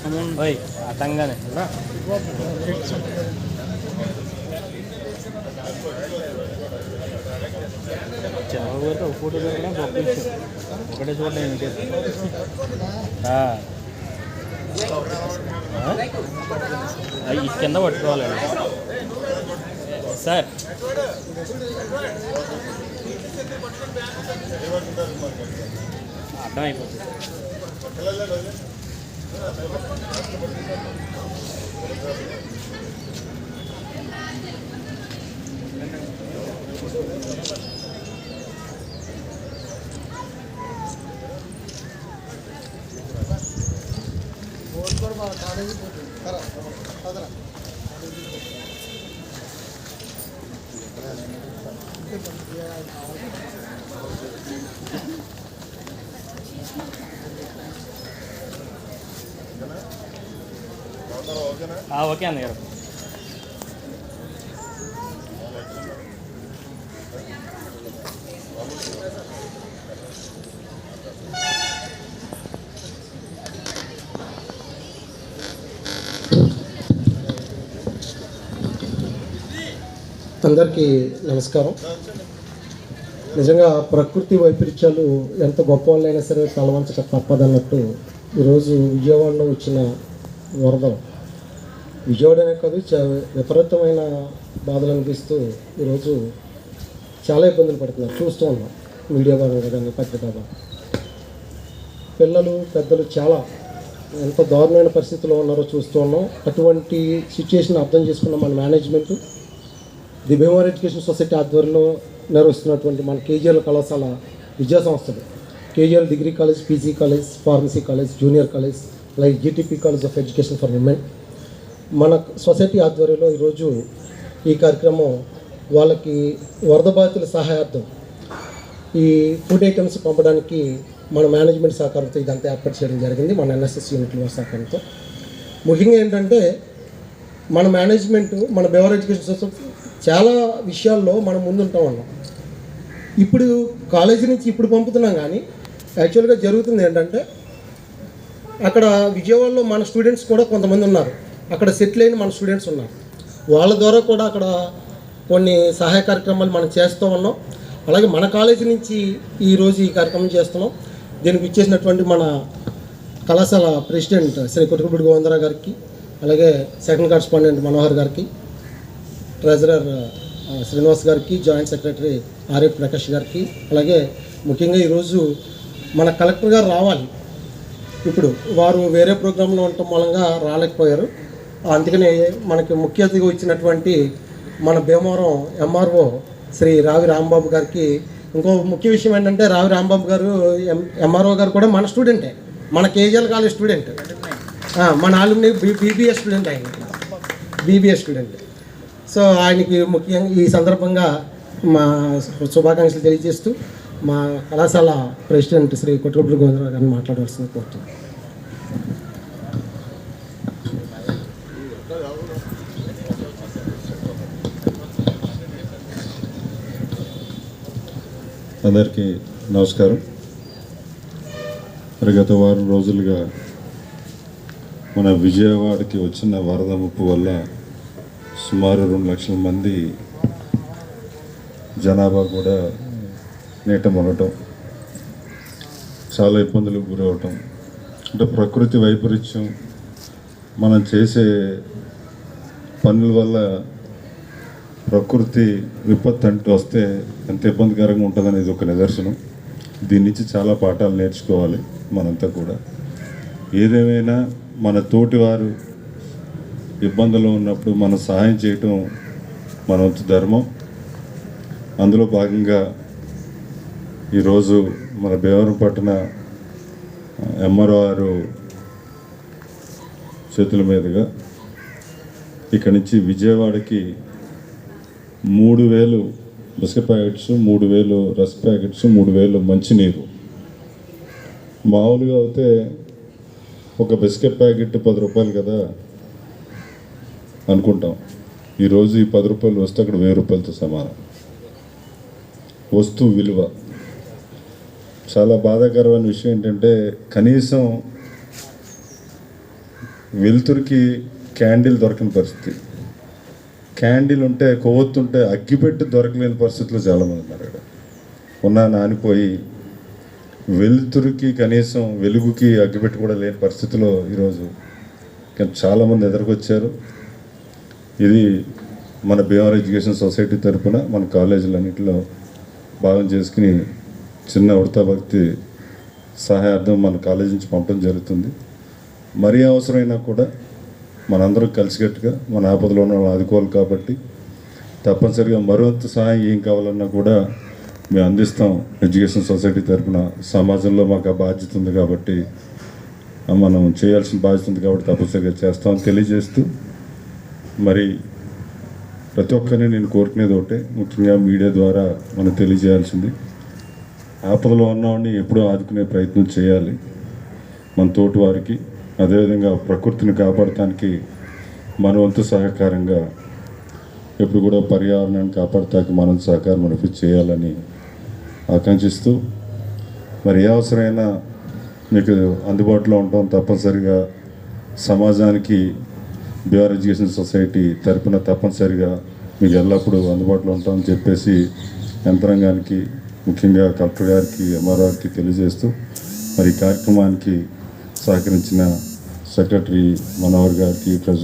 Amount భాయ్ అతంగానే చంద్రబాబు గారికి ఒక photo దొరకడం గొప్ప విషయం. ఒకటే చూడండి ఈ కింద పట్టుకోవాలండి సార్. అర్థం అయిపోతుంది. ఓకే అన్నగారు. అందరికీ నమస్కారం. నిజంగా ప్రకృతి వైపరీత్యాలు ఎంత గొప్ప వాళ్ళైనా సరే తలవంచక తప్పదన్నట్టు ఈరోజు విజయవాడలో వచ్చిన వరద విజయవాడనే కాదు విపరీతమైన బాధలు అనిపిస్తూ ఈరోజు చాలా ఇబ్బందులు పడుతున్నారు. చూస్తూ ఉన్నాం మీడియా ద్వారా కానీ పత్రికా ద్వారా. పిల్లలు పెద్దలు చాలా ఎంత దారుణమైన పరిస్థితుల్లో ఉన్నారో చూస్తూ ఉన్నాం. అటువంటి సిచ్యుయేషన్ అర్థం చేసుకున్న మన management the Bhimavaram education society ఆధ్వర్యంలో నిర్వహిస్తున్నటువంటి మన కేజీఎల్ కళాశాల విద్యా సంస్థలు, KGL degree college, PG college, pharmacy college, junior college, like GTP college of education for women మన సొసైటీ ఆధ్వర్యంలో ఈరోజు ఈ కార్యక్రమం వాళ్ళకి వరద బాధితుల సహాయార్థం ఈ ఫుడ్ ఐటమ్స్ పంపడానికి మన మేనేజ్మెంట్ సహకారంతో ఇదంతా ఏర్పాటు చేయడం జరిగింది, మన ఎన్ఎస్ఎస్ యూనిట్ల వారి సహకారంతో. ముఖ్యంగా ఏంటంటే మన మేనేజ్మెంట్, మన భీమవరం ఎడ్యుకేషన్ సొసైటీ చాలా విషయాల్లో మనం ముందుంటా ఉన్నాం. ఇప్పుడు కాలేజీ నుంచి ఇప్పుడు పంపుతున్నాం, కానీ యాక్చువల్గా జరుగుతుంది ఏంటంటే అక్కడ విజయవాడలో మన స్టూడెంట్స్ కూడా కొంతమంది ఉన్నారు, అక్కడ సెటిల్ అయిన మన స్టూడెంట్స్ ఉన్నారు. వాళ్ళ ద్వారా కూడా అక్కడ కొన్ని సహాయ కార్యక్రమాలు మనం చేస్తూ ఉన్నాం. అలాగే మన కాలేజీ నుంచి ఈరోజు ఈ కార్యక్రమం చేస్తున్నాం. దీనికి ఇచ్చేసినటువంటి మన కళాశాల ప్రెసిడెంట్ శ్రీ కొట్టుకుపూడి గోవిందరావు గారికి, అలాగే సెకండ్ కరెస్పాండెంట్ మనోహర్ గారికి, ట్రెజరర్ శ్రీనివాస్ గారికి, జాయింట్ సెక్రటరీ ఆర్ఎఫ్ ప్రకాష్ గారికి, అలాగే ముఖ్యంగా ఈరోజు మన కలెక్టర్ గారు రావాలి, ఇప్పుడు వారు వేరే ప్రోగ్రాంలో ఉండటం మూలంగా రాలేకపోయారు. అందుకని మనకి ముఖ్య అతిథిగా ఇచ్చినటువంటి మన భీమవరం ఎంఆర్ఓ శ్రీ రావి రాంబాబు గారికి, ఇంకో ముఖ్య విషయం ఏంటంటే రావి రాంబాబు గారు ఎంఆర్ఓ గారు కూడా మన స్టూడెంటే, మన కేజీఎల్ కాలేజ్ స్టూడెంట్, మన ఆల్రెడీ బీబీఎస్ స్టూడెంట్, ఆయన బీబీఎస్ స్టూడెంట్. సో ఆయనకి ముఖ్యంగా ఈ సందర్భంగా మా శుభాకాంక్షలు తెలియజేస్తూ మా కళాశాల ప్రెసిడెంట్ శ్రీ కొట్టుకుపూడి గోవిందరావు గారిని మాట్లాడవలసింది కోరుతున్నాను. అందరికీ నమస్కారం. గత వారం రోజులుగా మన విజయవాడకి వచ్చిన వరద ముప్పు వల్ల సుమారు 2 లక్షల మంది జనాభా కూడా నీట మునగటం, చాలా ఇబ్బందులకు గురవటం, అంటే ప్రకృతి వైపరీత్యం మనం చేసే పనుల వల్ల ప్రకృతి విపత్తు అంటూ వస్తే ఎంత ఇబ్బందికరంగా ఉంటుందనేది ఒక నిదర్శనం. దీని నుంచి చాలా పాఠాలు నేర్చుకోవాలి మనంతా కూడా. ఏదేమైనా మన తోటివారు ఇబ్బందులు ఉన్నప్పుడు మనం సహాయం చేయటం మన వంతు ధర్మం. అందులో భాగంగా ఈరోజు మన భీమవరం పట్టణ ఎంఆర్ఓ గారు చేతుల మీదుగా ఇక్కడి నుంచి విజయవాడకి 3000 బిస్కెట్ ప్యాకెట్స్, 3000 రస్ ప్యాకెట్స్, 3000 మంచినీరు. మామూలుగా అయితే ఒక బిస్కెట్ ప్యాకెట్ 10 రూపాయలు కదా అనుకుంటాం. ఈరోజు ఈ 10 రూపాయలు వస్తే అక్కడ 1000 రూపాయలతో సమానం. వస్తువు విలువ చాలా బాధాకరమైన విషయం ఏంటంటే కనీసం వెలుతురికి క్యాండిల్ దొరకని పరిస్థితి. క్యాండిల్ ఉంటే కొవ్వొత్తుంటే అగ్గిపెట్టి దొరకలేని పరిస్థితుల్లో చాలామంది ఉన్నారు. ఇక్కడ ఉన్న నానిపోయి వెలుతురికి కనీసం వెలుగుకి అగ్గిపెట్టి కూడా లేని పరిస్థితిలో ఈరోజు చాలామంది ఎదురుకొచ్చారు. ఇది మన భీమవరం ఎడ్యుకేషన్ సొసైటీ తరఫున మన కాలేజీలన్నింటిలో భాగం చేసుకుని చిన్న ఉడతా భక్తి సహాయార్థం మన కాలేజీ నుంచి పంపడం జరుగుతుంది. మరీ అవసరమైనా కూడా మనందరం కలిసికట్టుగా మన ఆపదలో ఉన్న వాళ్ళని ఆదుకోవాలి కాబట్టి తప్పనిసరిగా మరొంత సహాయం ఏం కావాలన్నా కూడా మేము అందిస్తాం. ఎడ్యుకేషన్ సొసైటీ తరఫున సమాజంలో మాకు ఆ బాధ్యత ఉంది కాబట్టి మనం చేయాల్సిన బాధ్యత ఉంది కాబట్టి తప్పనిసరిగా చేస్తామని తెలియజేస్తూ, మరి ప్రతి ఒక్కరిని నేను కోరుకునేది ఒకటే, ముఖ్యంగా మీడియా ద్వారా మనం తెలియజేయాల్సింది, ఆపదలో ఉన్నవాడిని ఎప్పుడూ ఆదుకునే ప్రయత్నం చేయాలి మన తోటి వారికి. అదేవిధంగా ప్రకృతిని కాపాడటానికి మన వంతు సహకారంగా ఎప్పుడు కూడా పర్యావరణాన్ని కాపాడటానికి మనం సహకారం మనకి చేయాలని ఆకాంక్షిస్తూ, మరి ఏ అవసరమైనా మీకు అందుబాటులో ఉంటాం. తప్పనిసరిగా సమాజానికి భీమవరం ఎడ్యుకేషన్ సొసైటీ తరపున తప్పనిసరిగా మీకు ఎల్లప్పుడూ అందుబాటులో ఉంటామని చెప్పేసి యంత్రాంగానికి, ముఖ్యంగా కలెక్టర్ గారికి, ఎంఆర్ఓ గారికి తెలియజేస్తూ, మరి ఈ కార్యక్రమానికి సహకరించిన సెక్రటరీ మనోహర్ గారికి, ప్రెసిడెంట్